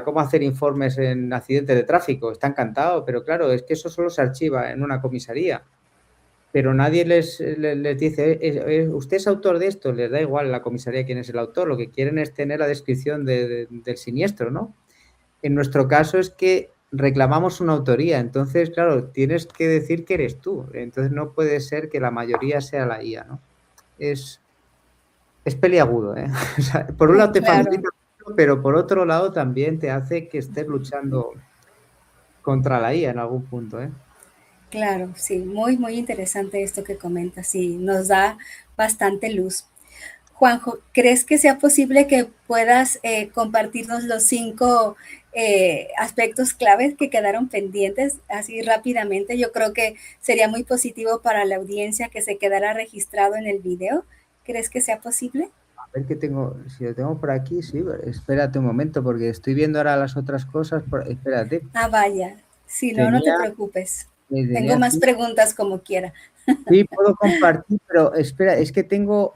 cómo hacer informes en accidentes de tráfico. Está encantado, pero claro, es que eso solo se archiva en una comisaría. Pero nadie les dice, usted es autor de esto, les da igual la comisaría quién es el autor, lo que quieren es tener la descripción del siniestro, ¿no? En nuestro caso es que reclamamos una autoría, entonces, claro, tienes que decir que eres tú, entonces no puede ser que la mayoría sea la IA, ¿no? Es peliagudo, ¿eh? O sea, por un lado te claro. facilita, pero por otro lado también te hace que estés luchando contra la IA en algún punto, ¿eh? Claro, sí, muy, muy interesante esto que comentas, sí, nos da bastante luz. Juanjo, ¿crees que sea posible que puedas compartirnos los 5 aspectos claves que quedaron pendientes así rápidamente? Yo creo que sería muy positivo para la audiencia que se quedara registrado en el video. ¿Crees que sea posible? A ver qué tengo, si lo tengo por aquí, sí, espérate un momento, porque estoy viendo ahora las otras cosas, espérate, Ah, vaya, si no, no te tenía, preocupes. Tengo tenía más aquí, preguntas como quiera. sí, puedo compartir, pero espera, es que tengo,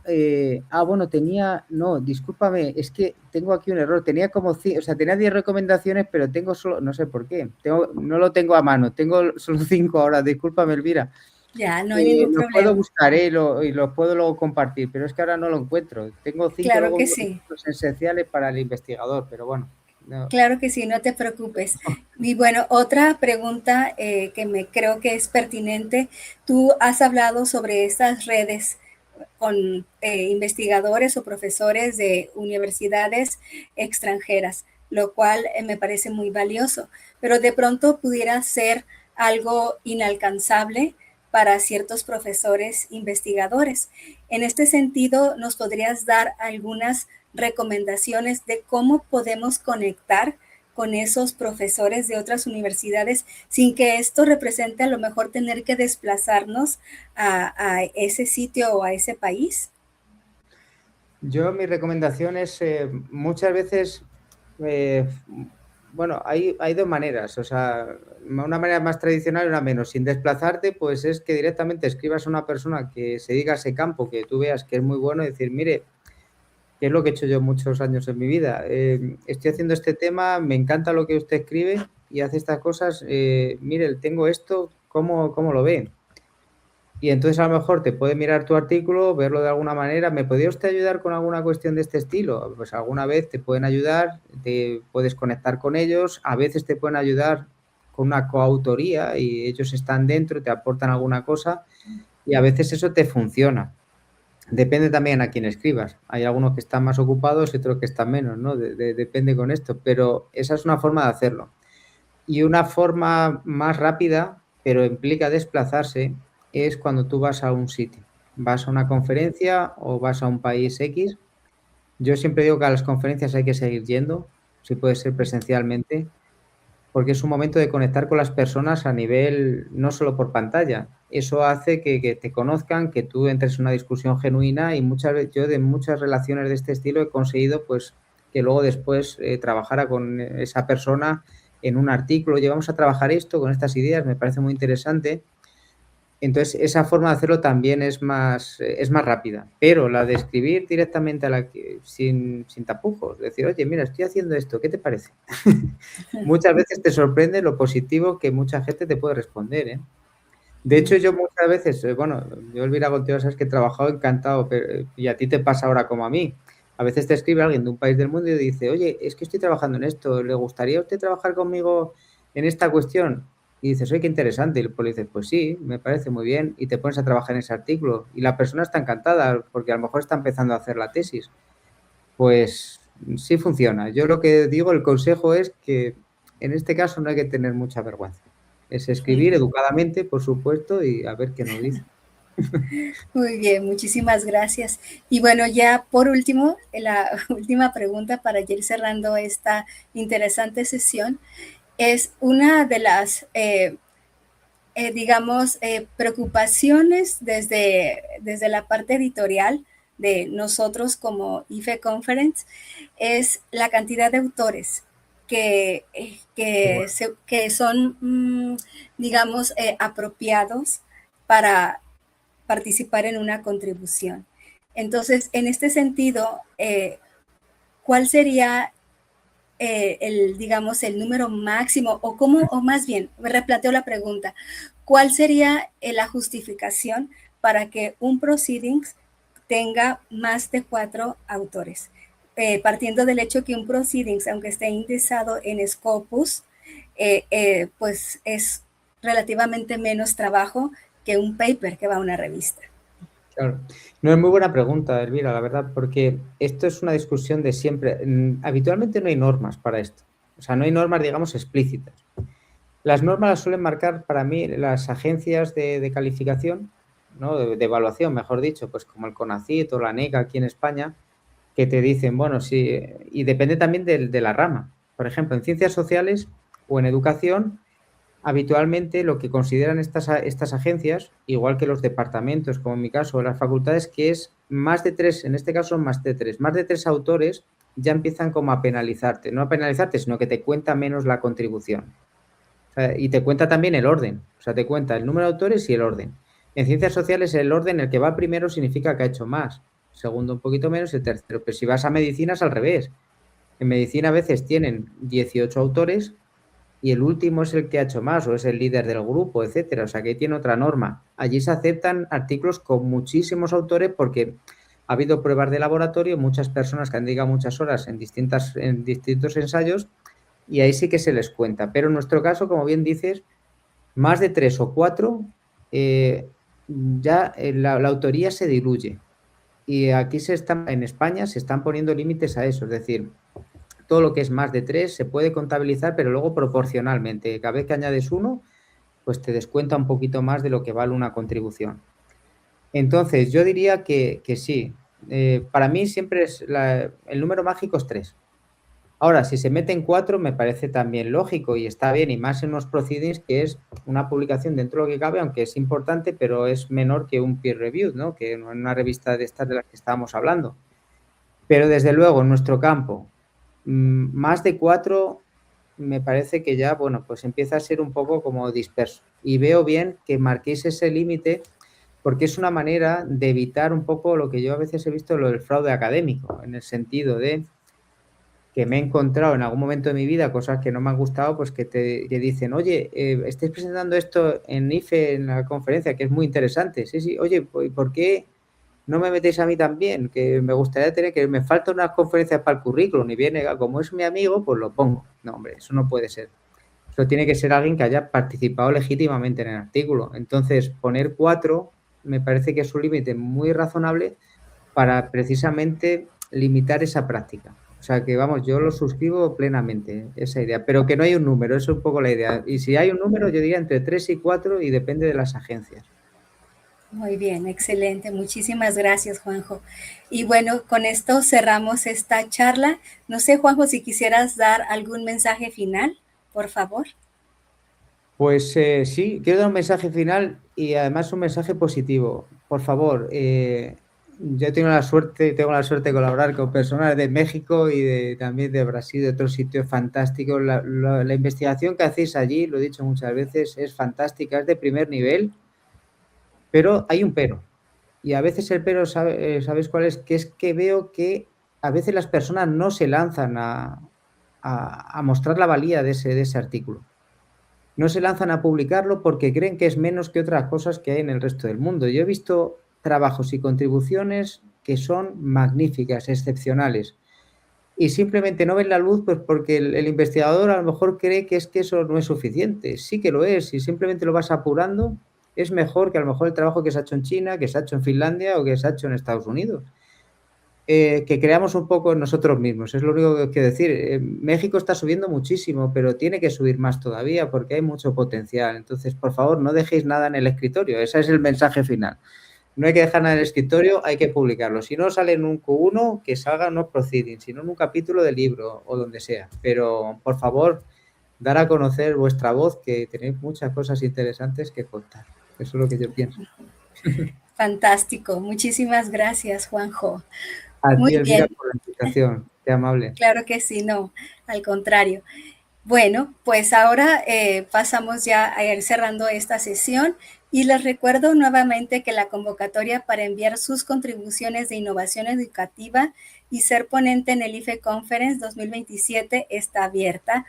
bueno, tenía, no, discúlpame, es que tengo aquí un error, tenía como, o sea, tenía 10 recomendaciones, pero tengo solo, no sé por qué, no lo tengo a mano, tengo solo 5 ahora, discúlpame, Elvira. Ya, no hay ningún Lo puedo problema. buscar, y lo puedo luego compartir, pero es que ahora no lo encuentro. Tengo 5 Claro luego que sí. puntos esenciales para el investigador, pero bueno. No. Claro que sí, no te preocupes. Y bueno, otra pregunta que me creo que es pertinente. Tú has hablado sobre estas redes con investigadores o profesores de universidades extranjeras, lo cual me parece muy valioso, pero de pronto pudiera ser algo inalcanzable para ciertos profesores investigadores. En este sentido, ¿nos podrías dar algunas recomendaciones de cómo podemos conectar con esos profesores de otras universidades sin que esto represente a lo mejor tener que desplazarnos a ese sitio o a ese país? Yo, mi recomendación es, muchas veces, eh, bueno, hay dos maneras, o sea, una manera más tradicional y una menos. Sin desplazarte, pues es que directamente escribas a una persona que se dedica a ese campo, que tú veas que es muy bueno, y decir, mire, que es lo que he hecho yo muchos años en mi vida. Estoy haciendo este tema, me encanta lo que usted escribe y hace estas cosas. Mire, tengo esto, ¿cómo lo ve? Y entonces a lo mejor te puede mirar tu artículo, verlo de alguna manera. ¿Me podría usted ayudar con alguna cuestión de este estilo? Pues alguna vez te pueden ayudar, te puedes conectar con ellos, a veces te pueden ayudar con una coautoría y ellos están dentro, te aportan alguna cosa y a veces eso te funciona. Depende también a quién escribas. Hay algunos que están más ocupados y otros que están menos, ¿no? Depende con esto, pero esa es una forma de hacerlo. Y una forma más rápida, pero implica desplazarse, es cuando tú vas a un sitio. Vas a una conferencia o vas a un país X. Yo siempre digo que a las conferencias hay que seguir yendo, si puede ser presencialmente, porque es un momento de conectar con las personas a nivel, no solo por pantalla. Eso hace que te conozcan, que tú entres en una discusión genuina y muchas veces, yo de muchas relaciones de este estilo he conseguido pues que luego después trabajara con esa persona en un artículo. Llevamos a trabajar esto con estas ideas, me parece muy interesante. Entonces, esa forma de hacerlo también es más rápida, pero la de escribir directamente sin tapujos, decir, oye, mira, estoy haciendo esto, ¿qué te parece? Muchas veces te sorprende lo positivo que mucha gente te puede responder, ¿eh? De hecho, yo muchas veces, bueno, yo, Elvira, contigo sabes que he trabajado encantado, y a ti te pasa ahora como a mí. A veces te escribe alguien de un país del mundo y dice, oye, es que estoy trabajando en esto, ¿le gustaría a usted trabajar conmigo en esta cuestión? Y dices, oye, qué interesante. Y pues le dices, pues sí, me parece muy bien. Y te pones a trabajar en ese artículo. Y la persona está encantada porque a lo mejor está empezando a hacer la tesis. Pues sí funciona. Yo lo que digo, el consejo es que en este caso no hay que tener mucha vergüenza. Es escribir educadamente, por supuesto, y a ver qué nos dice. Muy bien, muchísimas gracias. Y bueno, ya por último, la última pregunta para ir cerrando esta interesante sesión es una de las, digamos, preocupaciones desde la parte editorial de nosotros como IFE Conference, es la cantidad de autores que son, digamos, apropiados para participar en una contribución. Entonces, en este sentido, ¿cuál sería digamos, el número máximo o más bien, me replanteo la pregunta, ¿cuál sería la justificación para que un proceedings tenga más de 4 autores? Partiendo del hecho que un proceedings, aunque esté indexado en Scopus, pues es relativamente menos trabajo que un paper que va a una revista. Claro. No, es muy buena pregunta, Elvira, la verdad, porque esto es una discusión de siempre. Habitualmente no hay normas para esto. O sea, no hay normas, digamos, explícitas. Las normas las suelen marcar para mí las agencias de calificación, ¿no? De evaluación, mejor dicho, pues como el CONACYT o la NECA aquí en España, que te dicen, bueno, sí, y depende también de la rama. Por ejemplo, en ciencias sociales o en educación, habitualmente lo que consideran estas agencias, igual que los departamentos, como en mi caso, las facultades, que es más de 3, en este caso más de 3 autores, ya empiezan como a penalizarte. No a penalizarte, sino que te cuenta menos la contribución. O sea, y te cuenta también el orden. O sea, te cuenta el número de autores y el orden. En ciencias sociales, el orden, el que va primero, significa que ha hecho más. Segundo, un poquito menos, el tercero. Pero si vas a medicina, es al revés. En medicina a veces tienen 18 autores y el último es el que ha hecho más o es el líder del grupo, etcétera. O sea, que tiene otra norma. Allí se aceptan artículos con muchísimos autores porque ha habido pruebas de laboratorio, muchas personas que han dedicado muchas horas en distintos ensayos y ahí sí que se les cuenta. Pero en nuestro caso, como bien dices, más de 3 o 4, ya la autoría se diluye. Y aquí en España se están poniendo límites a eso, es decir, todo lo que es más de 3 se puede contabilizar, pero luego proporcionalmente. Cada vez que añades uno, pues te descuenta un poquito más de lo que vale una contribución. Entonces, yo diría que sí. Para mí siempre es el número mágico es 3. Ahora, si se meten 4, me parece también lógico y está bien, y más en unos proceedings que es una publicación dentro de lo que cabe, aunque es importante, pero es menor que un peer review, ¿no? Que en una revista de estas de las que estábamos hablando. Pero desde luego, en nuestro campo, más de 4 me parece que ya, bueno, pues empieza a ser un poco como disperso. Y veo bien que marquéis ese límite porque es una manera de evitar un poco lo que yo a veces he visto, lo del fraude académico, en el sentido de que me he encontrado en algún momento de mi vida cosas que no me han gustado, pues que dicen, oye, estáis presentando esto en IFE, en la conferencia, que es muy interesante. Sí, sí, oye, ¿por qué no me metéis a mí también? Que me gustaría que me faltan unas conferencias para el currículum y viene, como es mi amigo, pues lo pongo. No, hombre, eso no puede ser. Eso tiene que ser alguien que haya participado legítimamente en el artículo. Entonces, poner 4 me parece que es un límite muy razonable para precisamente limitar esa práctica. O sea que, vamos, yo lo suscribo plenamente, esa idea, pero que no hay un número, eso es un poco la idea. Y si hay un número, yo diría entre 3 y 4 y depende de las agencias. Muy bien, excelente. Muchísimas gracias, Juanjo. Y bueno, con esto cerramos esta charla. No sé, Juanjo, si quisieras dar algún mensaje final, por favor. Pues sí, quiero dar un mensaje final y además un mensaje positivo. Por favor, yo tengo la suerte de colaborar con personas de México y también de Brasil, de otros sitios fantásticos. La investigación que hacéis allí, lo he dicho muchas veces, es fantástica, es de primer nivel, pero hay un pero. Y a veces el pero, ¿sabes cuál es? Que es que veo que a veces las personas no se lanzan a mostrar la valía de ese artículo. No se lanzan a publicarlo porque creen que es menos que otras cosas que hay en el resto del mundo. Yo he visto trabajos y contribuciones que son magníficas, excepcionales, y simplemente no ven la luz, pues porque el investigador a lo mejor cree que es que eso no es suficiente. Sí que lo es, si simplemente lo vas apurando, es mejor que a lo mejor el trabajo que se ha hecho en China, que se ha hecho en Finlandia o que se ha hecho en Estados Unidos. Que creamos un poco en nosotros mismos, es lo único que quiero decir. México está subiendo muchísimo, pero tiene que subir más todavía porque hay mucho potencial. Entonces, por favor, no dejéis nada en el escritorio. Ese es el mensaje final. No hay que dejar nada en el escritorio, hay que publicarlo. Si no sale en un Q1, que salga en unos proceedings, si no en un capítulo de libro o donde sea. Pero, por favor, dar a conocer vuestra voz, que tenéis muchas cosas interesantes que contar. Eso es lo que yo pienso. Fantástico. Muchísimas gracias, Juanjo. A ti, Muy Elvira, bien. por la invitación. Qué amable. Claro que sí, no, al contrario. Bueno, pues ahora pasamos ya a ir cerrando esta sesión y les recuerdo nuevamente que la convocatoria para enviar sus contribuciones de innovación educativa y ser ponente en el IFE Conference 2027 está abierta.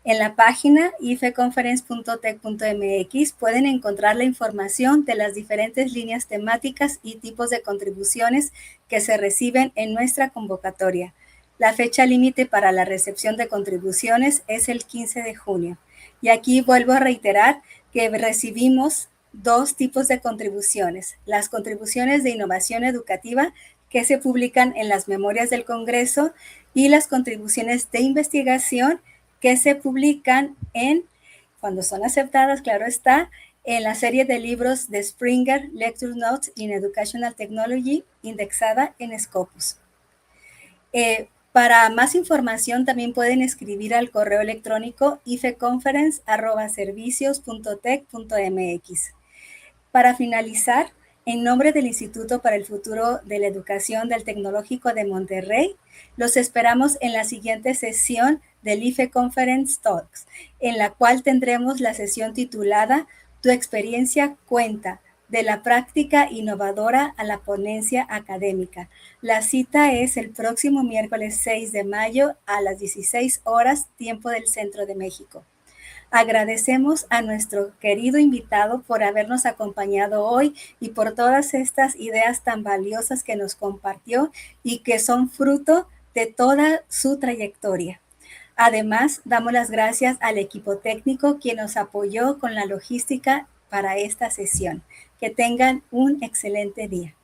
En la página ifeconference.tec.mx pueden encontrar la información de las diferentes líneas temáticas y tipos de contribuciones que se reciben en nuestra convocatoria. La fecha límite para la recepción de contribuciones es el 15 de junio. Y aquí vuelvo a reiterar que recibimos dos tipos de contribuciones. Las contribuciones de innovación educativa que se publican en las memorias del Congreso y las contribuciones de investigación que se publican cuando son aceptadas, claro está, en la serie de libros de Springer, Lecture Notes in Educational Technology, indexada en Scopus. Para más información también pueden escribir al correo electrónico ifeconference@servicios.tec.mx. Para finalizar, en nombre del Instituto para el Futuro de la Educación del Tecnológico de Monterrey, los esperamos en la siguiente sesión del IFE Conference Talks, en la cual tendremos la sesión titulada Tu experiencia cuenta, de la práctica innovadora a la ponencia académica. La cita es el próximo miércoles 6 de mayo a las 16 horas, tiempo del Centro de México. Agradecemos a nuestro querido invitado por habernos acompañado hoy y por todas estas ideas tan valiosas que nos compartió y que son fruto de toda su trayectoria. Además, damos las gracias al equipo técnico quien nos apoyó con la logística para esta sesión. Que tengan un excelente día.